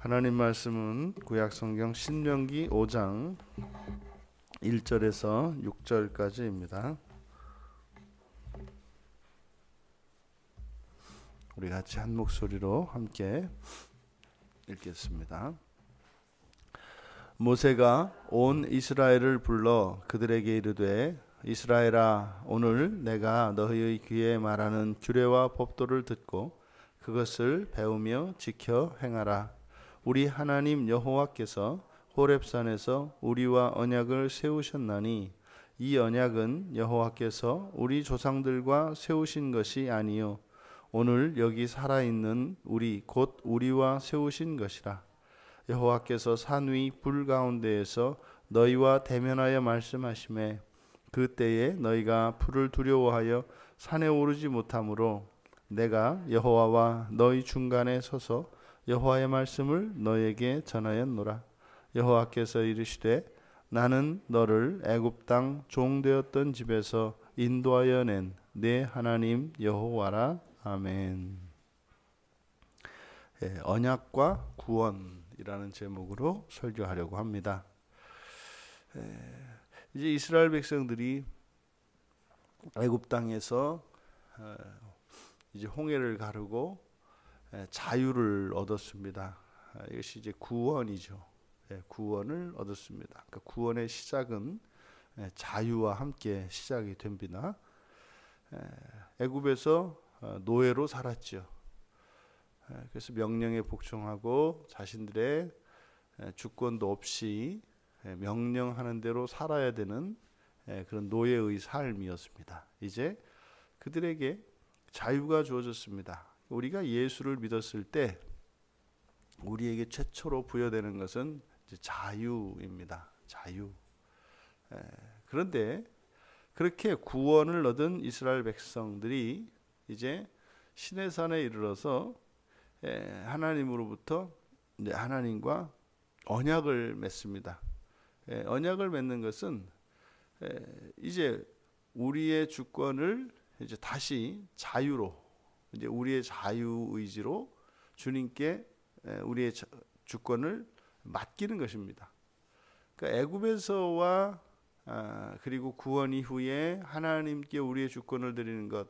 하나님 말씀은 구약 성경 신명기 5장 1절에서 6절까지입니다. 우리 같이 한 목소리로 함께 읽겠습니다. 모세가 온 이스라엘을 불러 그들에게 이르되 이스라엘아, 오늘 내가 너희의 귀에 말하는 규례와 법도를 듣고 그것을 배우며 지켜 행하라. 우리 하나님 여호와께서 호렙산에서 우리와 언약을 세우셨나니 이 언약은 여호와께서 우리 조상들과 세우신 것이 아니요 오늘 여기 살아있는 우리 곧 우리와 세우신 것이라. 여호와께서 산 위 불 가운데에서 너희와 대면하여 말씀하시매 그때에 너희가 불을 두려워하여 산에 오르지 못하므로 내가 여호와와 너희 중간에 서서 여호와의 말씀을 너희에게 전하였노라. 여호와께서 이르시되 나는 너를 애굽 땅 종되었던 집에서 인도하여 낸 내 하나님 여호와라. 아멘. 언약과 구원이라는 제목으로 설교하려고 합니다. 이제 이스라엘 백성들이 애굽 땅에서 이제 홍해를 가르고 자유를 얻었습니다. 이것이 이제 구원이죠. 구원을 얻었습니다. 그러니까 구원의 시작은 자유와 함께 시작이 됩니다. 애굽에서 노예로 살았죠. 그래서 명령에 복종하고 자신들의 주권도 없이 명령하는 대로 살아야 되는 그런 노예의 삶이었습니다. 이제 그들에게 자유가 주어졌습니다. 우리가 예수를 믿었을 때 우리에게 최초로 부여되는 것은 이제 자유입니다. 자유. 그런데 그렇게 구원을 얻은 이스라엘 백성들이 이제 시내산에 이르러서 하나님으로부터 이제 하나님과 언약을 맺습니다. 언약을 맺는 것은 이제 우리의 주권을 이제 다시 자유로, 이제 우리의 자유 의지로 주님께 우리의 주권을 맡기는 것입니다. 그러니까 애굽에서와 그리고 구원 이후에 하나님께 우리의 주권을 드리는 것,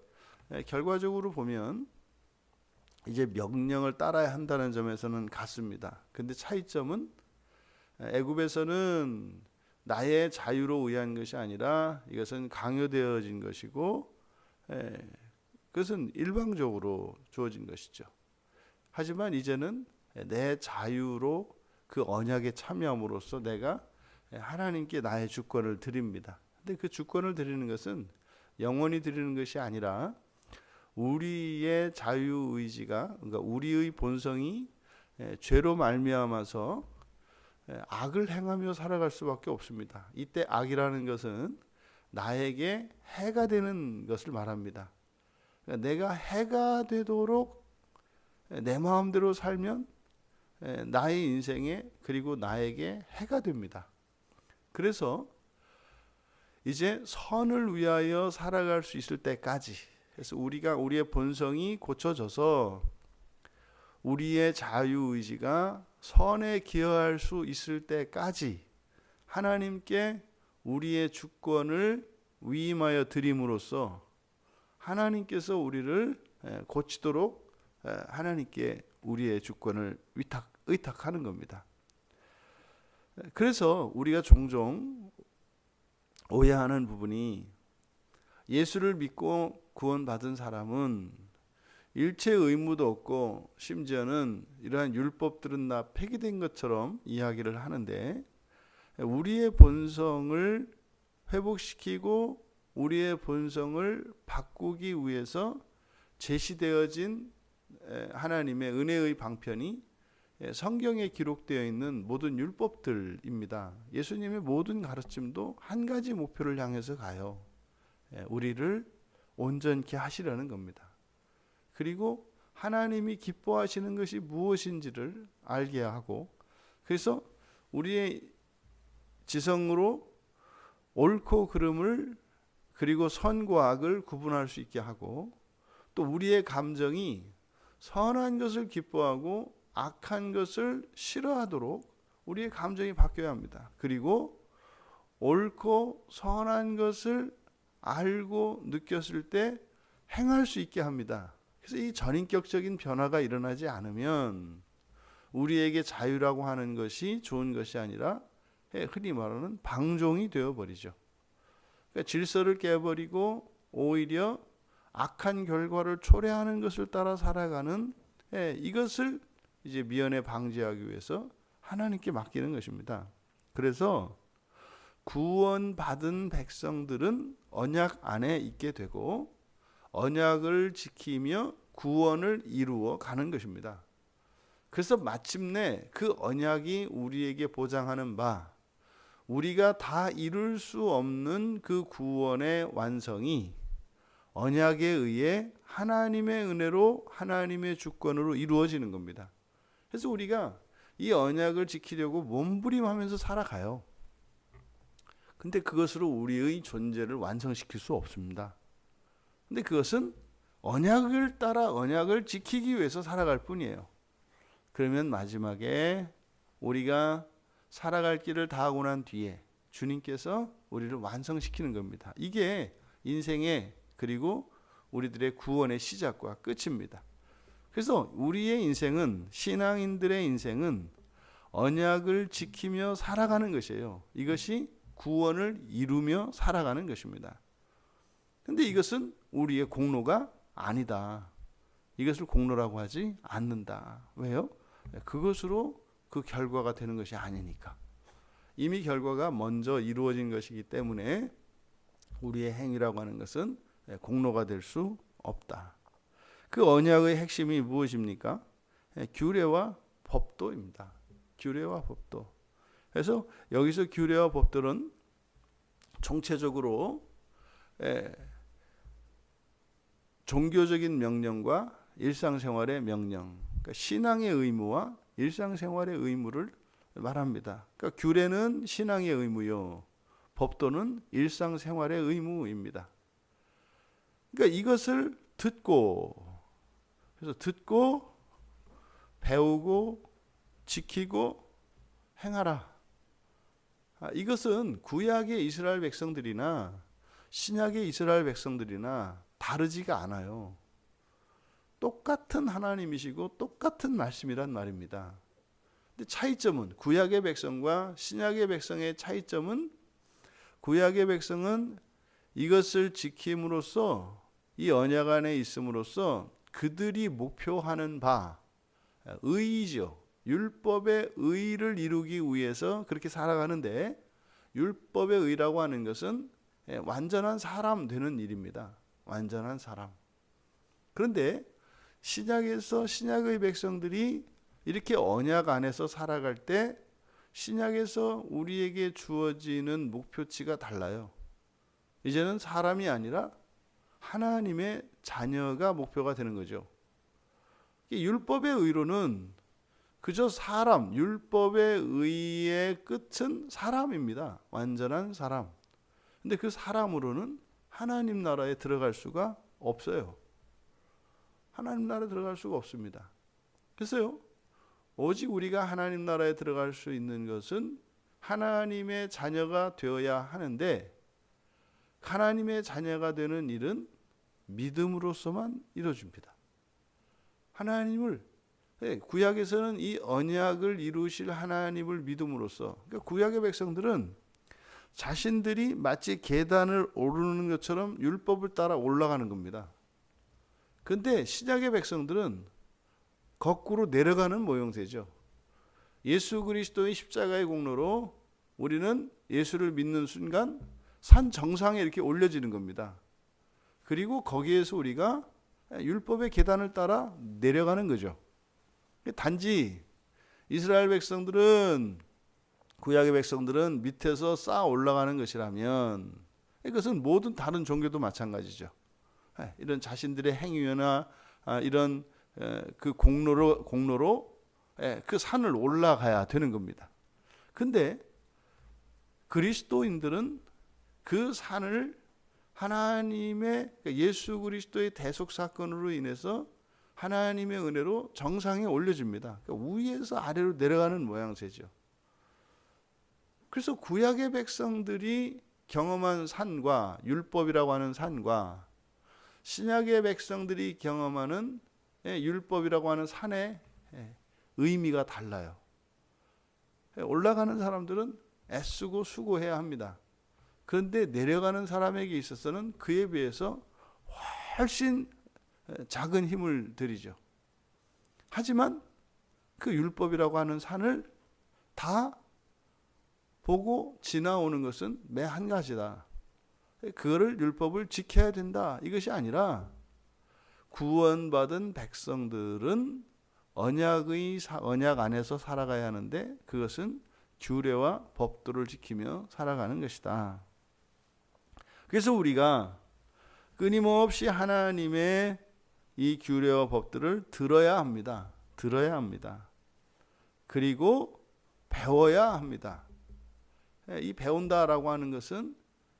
결과적으로 보면 이제 명령을 따라야 한다는 점에서는 같습니다. 근데 차이점은 애굽에서는 나의 자유로 의한 것이 아니라 이것은 강요되어진 것이고 그것은 일방적으로 주어진 것이죠. 하지만 이제는 내 자유로 그 언약에 참여함으로써 내가 하나님께 나의 주권을 드립니다. 근데 그 주권을 드리는 것은 영원히 드리는 것이 아니라 우리의 자유의지가, 그러니까 우리의 본성이 죄로 말미암아서 악을 행하며 살아갈 수밖에 없습니다. 이때 악이라는 것은 나에게 해가 되는 것을 말합니다. 그러니까 내가 해가 되도록 내 마음대로 살면 나의 인생에 그리고 나에게 해가 됩니다. 그래서 이제 선을 위하여 살아갈 수 있을 때까지, 그래서 우리의 본성이 고쳐져서 우리의 자유의지가 선에 기여할 수 있을 때까지 하나님께 우리의 주권을 위임하여 드림으로써 하나님께서 우리를 고치도록 하나님께 우리의 주권을 의탁하는 겁니다. 그래서 우리가 종종 오해하는 부분이 예수를 믿고 구원받은 사람은 일체 의무도 없고 심지어는 이러한 율법들은 다 폐기된 것처럼 이야기를 하는데, 우리의 본성을 회복시키고 우리의 본성을 바꾸기 위해서 제시되어진 하나님의 은혜의 방편이 성경에 기록되어 있는 모든 율법들입니다. 예수님의 모든 가르침도 한 가지 목표를 향해서 가요. 우리를 온전케 하시려는 겁니다. 그리고 하나님이 기뻐하시는 것이 무엇인지를 알게 하고, 그래서 우리의 지성으로 옳고 그름을 그리고 선과 악을 구분할 수 있게 하고, 또 우리의 감정이 선한 것을 기뻐하고 악한 것을 싫어하도록 우리의 감정이 바뀌어야 합니다. 그리고 옳고 선한 것을 알고 느꼈을 때 행할 수 있게 합니다. 그래서 이 전인격적인 변화가 일어나지 않으면 우리에게 자유라고 하는 것이 좋은 것이 아니라 흔히 말하는 방종이 되어버리죠. 그러니까 질서를 깨버리고 오히려 악한 결과를 초래하는 것을 따라 살아가는 이것을 이제 미연에 방지하기 위해서 하나님께 맡기는 것입니다. 그래서 구원받은 백성들은 언약 안에 있게 되고 언약을 지키며 구원을 이루어 가는 것입니다. 그래서 마침내 그 언약이 우리에게 보장하는 바, 우리가 다 이룰 수 없는 그 구원의 완성이 언약에 의해 하나님의 은혜로 하나님의 주권으로 이루어지는 겁니다. 그래서 우리가 이 언약을 지키려고 몸부림하면서 살아가요. 근데 그것으로 우리의 존재를 완성시킬 수 없습니다. 근데 그것은 언약을 따라 언약을 지키기 위해서 살아갈 뿐이에요. 그러면 마지막에 우리가 살아갈 길을 다 하고 난 뒤에 주님께서 우리를 완성시키는 겁니다. 이게 인생의 그리고 우리들의 구원의 시작과 끝입니다. 그래서 우리의 인생은, 신앙인들의 인생은 언약을 지키며 살아가는 것이에요. 이것이 구원을 이루며 살아가는 것입니다. 근데 이것은 우리의 공로가 아니다. 이것을 공로라고 하지 않는다. 왜요? 그것으로 그 결과가 되는 것이 아니니까. 이미 결과가 먼저 이루어진 것이기 때문에 우리의 행위라고 하는 것은 공로가 될 수 없다. 그 언약의 핵심이 무엇입니까? 규례와 법도입니다. 규례와 법도. 그래서 여기서 규례와 법도는 총체적으로 종교적인 명령과 일상생활의 명령, 그러니까 신앙의 의무와 일상생활의 의무를 말합니다. 그러니까 규례는 신앙의 의무요, 법도는 일상생활의 의무입니다. 그러니까 이것을 듣고 배우고 지키고 행하라. 이것은 구약의 이스라엘 백성들이나 신약의 이스라엘 백성들이나 다르지가 않아요. 똑같은 하나님이시고 똑같은 말씀이란 말입니다. 근데 차이점은, 구약의 백성과 신약의 백성의 차이점은, 구약의 백성은 이것을 지킴으로써, 이 언약 안에 있음으로써 그들이 목표하는 바, 의이죠. 율법의 의를 이루기 위해서 그렇게 살아가는데, 율법의 의라고 하는 것은 완전한 사람 되는 일입니다. 완전한 사람. 그런데 신약에서 신약의 백성들이 이렇게 언약 안에서 살아갈 때 신약에서 우리에게 주어지는 목표치가 달라요. 이제는 사람이 아니라 하나님의 자녀가 목표가 되는 거죠. 율법의 의로는 그저 사람, 율법의 의의 끝은 사람입니다. 완전한 사람. 근데 그 사람으로는 하나님 나라에 들어갈 수가 없어요. 하나님 나라에 들어갈 수가 없습니다. 그래서요, 오직 우리가 하나님 나라에 들어갈 수 있는 것은 하나님의 자녀가 되어야 하는데, 하나님의 자녀가 되는 일은 믿음으로서만 이루어집니다. 하나님을, 구약에서는 이 언약을 이루실 하나님을 믿음으로써, 그러니까 구약의 백성들은 자신들이 마치 계단을 오르는 것처럼 율법을 따라 올라가는 겁니다. 그런데 신약의 백성들은 거꾸로 내려가는 모형새죠. 예수 그리스도의 십자가의 공로로 우리는 예수를 믿는 순간 산 정상에 이렇게 올려지는 겁니다. 그리고 거기에서 우리가 율법의 계단을 따라 내려가는 거죠. 단지 이스라엘 백성들은, 구약의 백성들은 밑에서 쌓아 올라가는 것이라면, 이것은 모든 다른 종교도 마찬가지죠. 이런 자신들의 행위나 이런 그 공로로 그 산을 올라가야 되는 겁니다. 근데 그리스도인들은 그 산을 하나님의, 예수 그리스도의 대속 사건으로 인해서 하나님의 은혜로 정상에 올려줍니다. 그러니까 위에서 아래로 내려가는 모양새죠. 그래서 구약의 백성들이 경험한 산과 율법이라고 하는 산과 신약의 백성들이 경험하는 율법이라고 하는 산의 의미가 달라요. 올라가는 사람들은 애쓰고 수고해야 합니다. 그런데 내려가는 사람에게 있어서는 그에 비해서 훨씬 작은 힘을 들이죠. 하지만 그 율법이라고 하는 산을 다 보고 지나오는 것은 매 한 가지다. 그거를 율법을 지켜야 된다. 이것이 아니라 구원받은 백성들은 언약 안에서 살아가야 하는데 그것은 규례와 법도를 지키며 살아가는 것이다. 그래서 우리가 끊임없이 하나님의 이 규례와 법들을 들어야 합니다. 들어야 합니다. 그리고 배워야 합니다. 이 배운다라고 하는 것은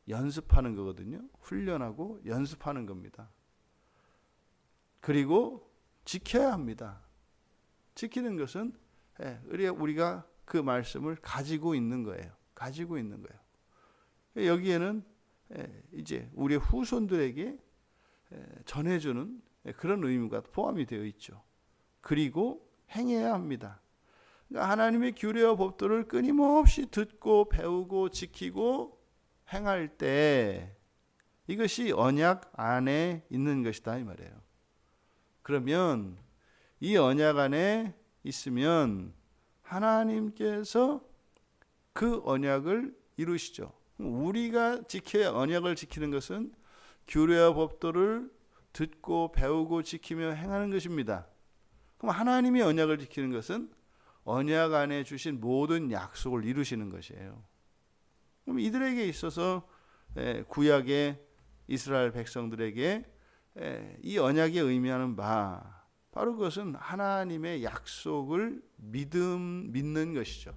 연습하는 거거든요. 훈련하고 연습하는 겁니다. 그리고 지켜야 합니다. 지키는 것은 우리가 그 말씀을 가지고 있는 거예요. 가지고 있는 거예요. 여기에는 이제 우리 후손들에게 전해주는 그런 의무가 포함이 되어 있죠. 그리고 행해야 합니다. 그러니까 하나님의 규례와 법도를 끊임없이 듣고 배우고 지키고 행할 때 이것이 언약 안에 있는 것이다 이 말이에요. 그러면 이 언약 안에 있으면 하나님께서 그 언약을 이루시죠. 우리가 지켜야 언약을 지키는 것은 규례와 법도를 듣고 배우고 지키며 행하는 것입니다. 그럼 하나님이 언약을 지키는 것은 언약 안에 주신 모든 약속을 이루시는 것이에요. 그럼 이들에게 있어서 구약의 이스라엘 백성들에게 이 언약이 의미하는 바 바로 그것은 하나님의 약속을 믿는 것이죠.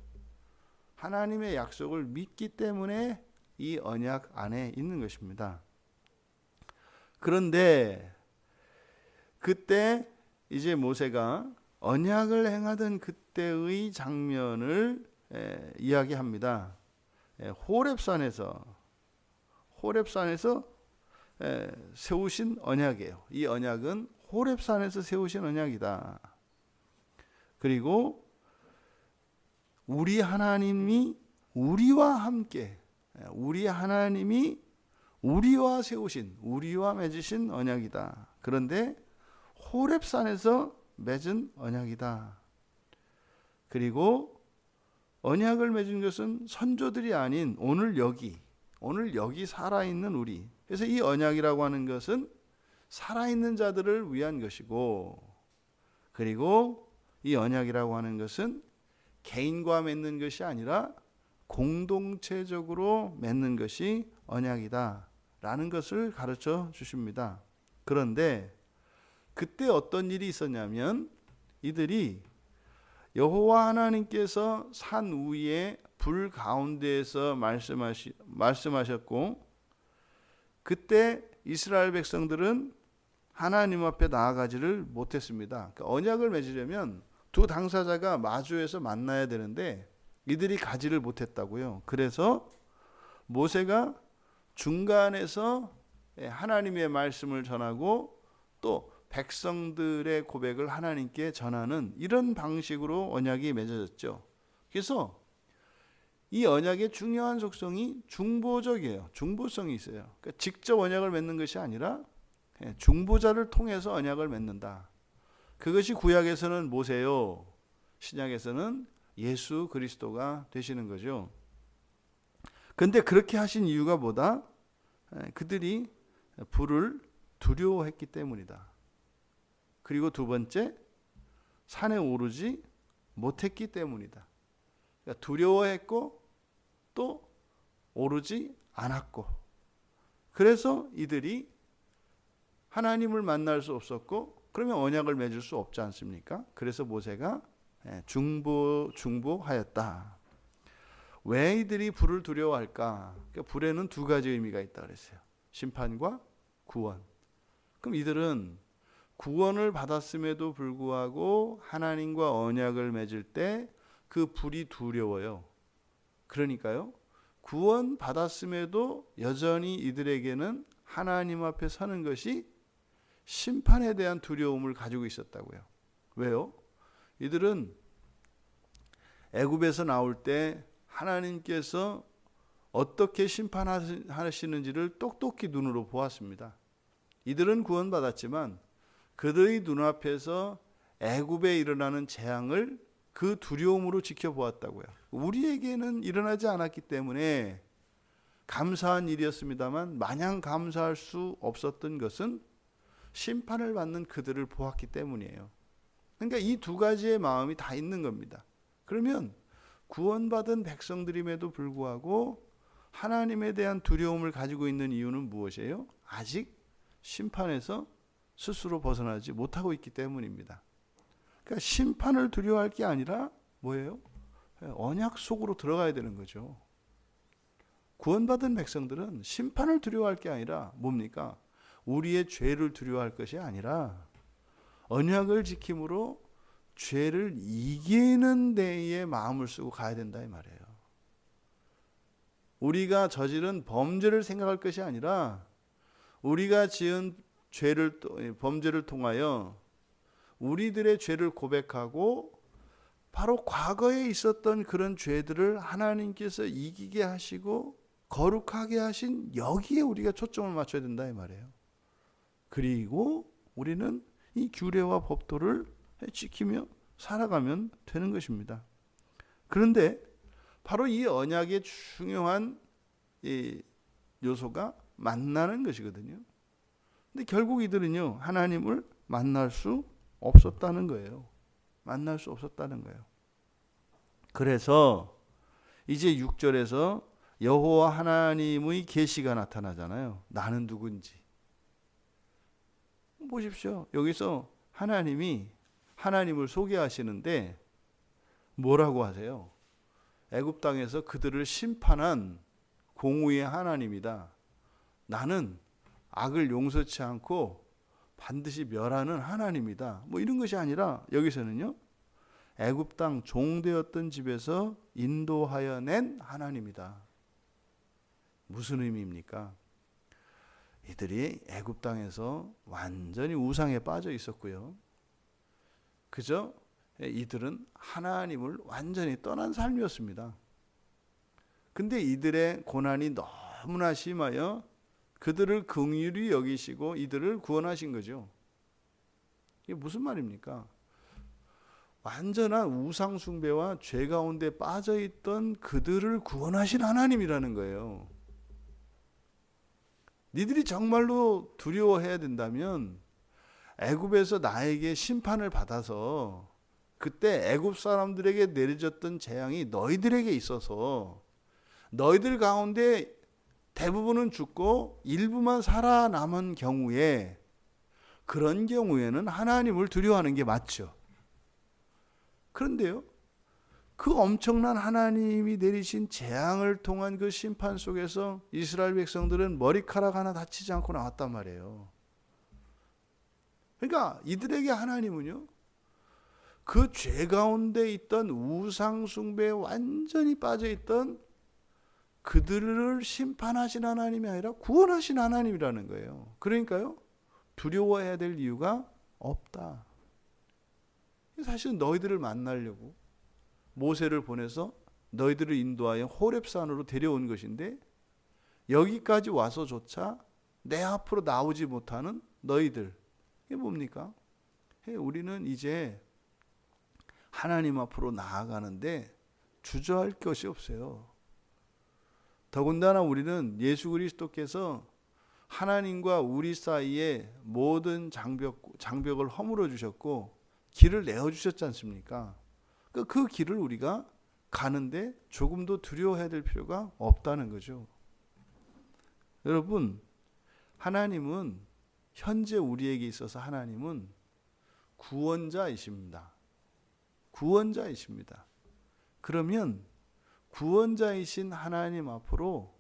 하나님의 약속을 믿기 때문에 이 언약 안에 있는 것입니다. 그런데 그때 이제 모세가 언약을 행하던 그때의 장면을 이야기합니다. 호렙산에서 세우신 언약이에요. 이 언약은 호렙산에서 세우신 언약이다. 그리고 우리 하나님이 우리와 함께 우리 하나님이 우리와 세우신 우리와 맺으신 언약이다. 그런데 호렙산에서 맺은 언약이다. 그리고 언약을 맺은 것은 선조들이 아닌 오늘 여기 살아있는 우리. 그래서 이 언약이라고 하는 것은 살아있는 자들을 위한 것이고, 그리고 이 언약이라고 하는 것은 개인과 맺는 것이 아니라 공동체적으로 맺는 것이 언약이다 라는 것을 가르쳐 주십니다. 그런데 그때 어떤 일이 있었냐면 이들이 여호와 하나님께서 산 위에 불 가운데에서 말씀하셨고, 그때 이스라엘 백성들은 하나님 앞에 나아가지를 못했습니다. 그러니까 언약을 맺으려면 두 당사자가 마주해서 만나야 되는데 이들이 가지를 못했다고요. 그래서 모세가 중간에서 하나님의 말씀을 전하고 또 백성들의 고백을 하나님께 전하는 이런 방식으로 언약이 맺어졌죠. 그래서 이 언약의 중요한 속성이 중보적이에요. 중보성이 있어요. 그러니까 직접 언약을 맺는 것이 아니라 중보자를 통해서 언약을 맺는다. 그것이 구약에서는 모세요, 신약에서는 예수 그리스도가 되시는 거죠. 그런데 그렇게 하신 이유가 뭐다? 그들이 불을 두려워했기 때문이다. 그리고 두 번째, 산에 오르지 못했기 때문이다. 그러니까 두려워했고 또 오르지 않았고, 그래서 이들이 하나님을 만날 수 없었고, 그러면 언약을 맺을 수 없지 않습니까? 그래서 모세가 중보하였다. 왜 이들이 불을 두려워할까? 그러니까 불에는 두 가지 의미가 있다 그랬어요. 심판과 구원. 그럼 이들은 구원을 받았음에도 불구하고 하나님과 언약을 맺을 때 그 불이 두려워요. 그러니까요, 구원 받았음에도 여전히 이들에게는 하나님 앞에 서는 것이 심판에 대한 두려움을 가지고 있었다고요. 왜요? 이들은 애굽에서 나올 때 하나님께서 어떻게 심판하시는지를 똑똑히 눈으로 보았습니다. 이들은 구원받았지만 그들의 눈앞에서 애굽에 일어나는 재앙을 그 두려움으로 지켜보았다고요. 우리에게는 일어나지 않았기 때문에 감사한 일이었습니다만 마냥 감사할 수 없었던 것은 심판을 받는 그들을 보았기 때문이에요. 그러니까 이 두 가지의 마음이 다 있는 겁니다. 그러면 구원받은 백성들임에도 불구하고 하나님에 대한 두려움을 가지고 있는 이유는 무엇이에요? 아직 심판에서 스스로 벗어나지 못하고 있기 때문입니다. 그러니까 심판을 두려워할 게 아니라 뭐예요? 언약 속으로 들어가야 되는 거죠. 구원받은 백성들은 심판을 두려워할 게 아니라 뭡니까? 우리의 죄를 두려워할 것이 아니라 언약을 지킴으로 죄를 이기는 데에 마음을 쓰고 가야 된다 이 말이에요. 우리가 저지른 범죄를 생각할 것이 아니라 우리가 지은 범죄를 통하여 우리들의 죄를 고백하고 바로 과거에 있었던 그런 죄들을 하나님께서 이기게 하시고 거룩하게 하신 여기에 우리가 초점을 맞춰야 된다 이 말이에요. 그리고 우리는 이 규례와 법도를 지키며 살아가면 되는 것입니다. 그런데 바로 이 언약의 중요한 이 요소가 만나는 것이거든요. 근데 결국 이들은요, 하나님을 만날 수 없었다는 거예요. 만날 수 없었다는 거예요. 그래서 이제 6절에서 여호와 하나님의 계시가 나타나잖아요. 나는 누군지. 보십시오. 여기서 하나님이 하나님을 소개하시는데 뭐라고 하세요? 애굽 땅에서 그들을 심판한 공의의 하나님이다. 나는 악을 용서치 않고 반드시 멸하는 하나님이다. 뭐 이런 것이 아니라 여기서는요, 애굽 땅 종되었던 집에서 인도하여 낸 하나님이다. 무슨 의미입니까? 이들이 애굽 땅에서 완전히 우상에 빠져 있었고요. 그저 이들은 하나님을 완전히 떠난 삶이었습니다. 근데 이들의 고난이 너무나 심하여 그들을 긍휼히 여기시고 이들을 구원하신 거죠. 이게 무슨 말입니까? 완전한 우상 숭배와 죄 가운데 빠져 있던 그들을 구원하신 하나님이라는 거예요. 니들이 정말로 두려워해야 된다면 애굽에서 나에게 심판을 받아서 그때 애굽 사람들에게 내려졌던 재앙이 너희들에게 있어서 너희들 가운데 대부분은 죽고 일부만 살아남은 경우에, 그런 경우에는 하나님을 두려워하는 게 맞죠. 그런데요, 그 엄청난 하나님이 내리신 재앙을 통한 그 심판 속에서 이스라엘 백성들은 머리카락 하나 다치지 않고 나왔단 말이에요. 그러니까 이들에게 하나님은요, 그 죄 가운데 있던 우상 숭배에 완전히 빠져 있던 그들을 심판하신 하나님이 아니라 구원하신 하나님이라는 거예요. 그러니까요, 두려워해야 될 이유가 없다. 사실은 너희들을 만나려고 모세를 보내서 너희들을 인도하여 호렙산으로 데려온 것인데, 여기까지 와서조차 내 앞으로 나오지 못하는 너희들, 이게 뭡니까? 우리는 이제 하나님 앞으로 나아가는데 주저할 것이 없어요. 더군다나 우리는 예수 그리스도께서 하나님과 우리 사이에 모든 장벽을 허물어 주셨고 길을 내어 주셨지 않습니까? 그 길을 우리가 가는데 조금도 두려워해야 될 필요가 없다는 거죠. 여러분, 하나님은 현재 우리에게 있어서 하나님은 구원자이십니다. 구원자이십니다. 그러면 구원자이신 하나님 앞으로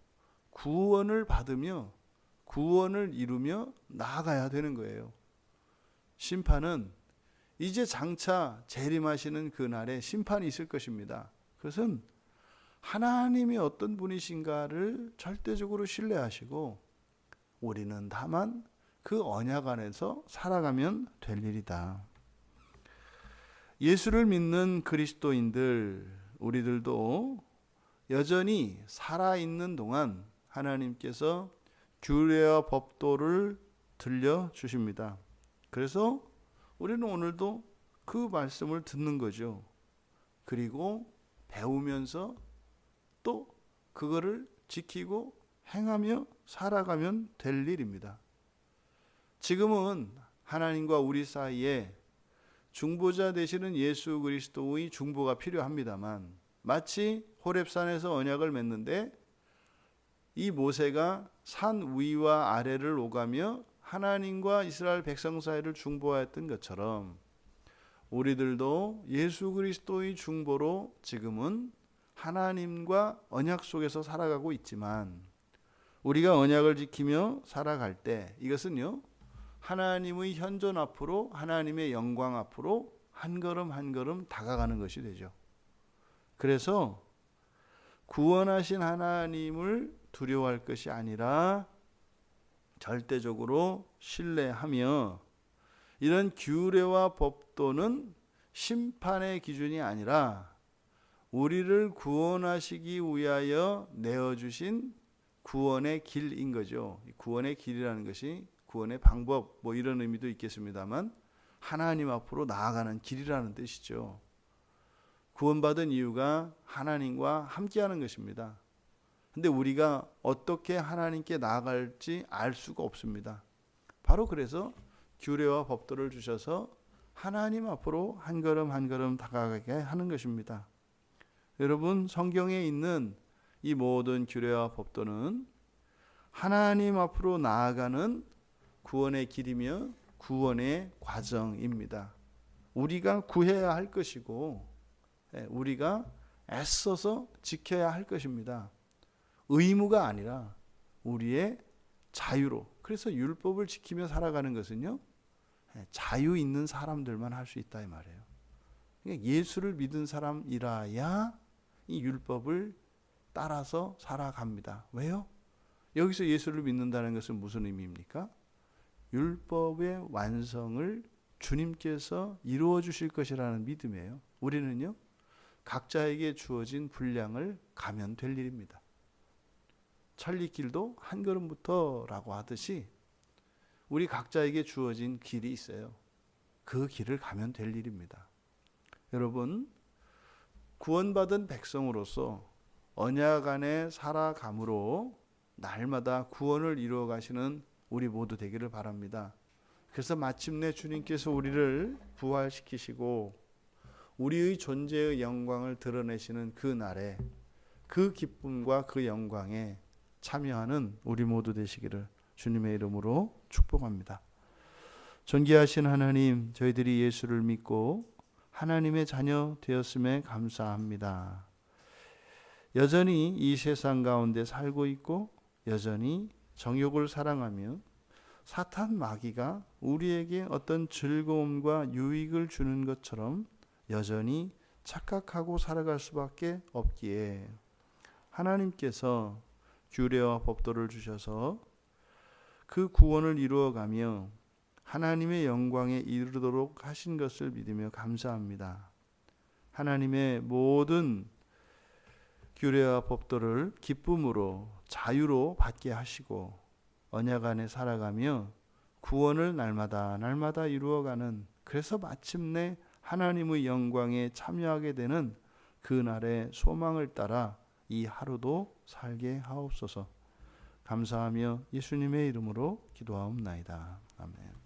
구원을 받으며 구원을 이루며 나아가야 되는 거예요. 심판은 이제 장차 재림하시는 그날에 심판이 있을 것입니다. 그것은 하나님이 어떤 분이신가를 절대적으로 신뢰하시고 우리는 다만 그 언약 안에서 살아가면 될 일이다. 예수를 믿는 그리스도인들, 우리들도 여전히 살아있는 동안 하나님께서 규례와 법도를 들려주십니다. 그래서 우리는 오늘도 그 말씀을 듣는 거죠. 그리고 배우면서 또 그거를 지키고 행하며 살아가면 될 일입니다. 지금은 하나님과 우리 사이에 중보자 되시는 예수 그리스도의 중보가 필요합니다만, 마치 호렙산에서 언약을 맺는데 이 모세가 산 위와 아래를 오가며 하나님과 이스라엘 백성 사이를 중보하였던 것처럼 우리들도 예수 그리스도의 중보로 지금은 하나님과 언약 속에서 살아가고 있지만, 우리가 언약을 지키며 살아갈 때 이것은요, 하나님의 현존 앞으로, 하나님의 영광 앞으로 한 걸음 한 걸음 다가가는 것이 되죠. 그래서 구원하신 하나님을 두려워할 것이 아니라 절대적으로 신뢰하며, 이런 규례와 법도는 심판의 기준이 아니라 우리를 구원하시기 위하여 내어주신 구원의 길인 거죠. 구원의 길이라는 것이 구원의 방법 뭐 이런 의미도 있겠습니다만 하나님 앞으로 나아가는 길이라는 뜻이죠. 구원받은 이유가 하나님과 함께하는 것입니다. 근데 우리가 어떻게 하나님께 나아갈지 알 수가 없습니다. 바로 그래서 규례와 법도를 주셔서 하나님 앞으로 한 걸음 한 걸음 다가가게 하는 것입니다. 여러분, 성경에 있는 이 모든 규례와 법도는 하나님 앞으로 나아가는 구원의 길이며 구원의 과정입니다. 우리가 구해야 할 것이고 우리가 애써서 지켜야 할 것입니다. 의무가 아니라 우리의 자유로. 그래서 율법을 지키며 살아가는 것은요, 자유 있는 사람들만 할 수 있다 이 말이에요. 그러니까 예수를 믿은 사람이라야 이 율법을 따라서 살아갑니다. 왜요? 여기서 예수를 믿는다는 것은 무슨 의미입니까? 율법의 완성을 주님께서 이루어 주실 것이라는 믿음이에요. 우리는요, 각자에게 주어진 분량을 가면 될 일입니다. 천리길도 한 걸음부터라고 하듯이 우리 각자에게 주어진 길이 있어요. 그 길을 가면 될 일입니다. 여러분, 구원받은 백성으로서 언약 안에 살아감으로 날마다 구원을 이루어 가시는 우리 모두 되기를 바랍니다. 그래서 마침내 주님께서 우리를 부활시키시고 우리의 존재의 영광을 드러내시는 그 날에 그 기쁨과 그 영광에 참여하는 우리 모두 되시기를 주님의 이름으로 축복합니다. 존귀하신 하나님, 저희들이 예수를 믿고 하나님의 자녀 되었음에 감사합니다. 여전히 이 세상 가운데 살고 있고 여전히 정욕을 사랑하며 사탄 마귀가 우리에게 어떤 즐거움과 유익을 주는 것처럼 여전히 착각하고 살아갈 수밖에 없기에 하나님께서 규례와 법도를 주셔서 그 구원을 이루어가며 하나님의 영광에 이르도록 하신 것을 믿으며 감사합니다. 하나님의 모든 규례와 법도를 기쁨으로 자유로 받게 하시고 언약 안에 살아가며 구원을 날마다 날마다 이루어가는, 그래서 마침내 하나님의 영광에 참여하게 되는 그날의 소망을 따라 이 하루도 살게 하옵소서. 감사하며 예수님의 이름으로 기도하옵나이다. 아멘.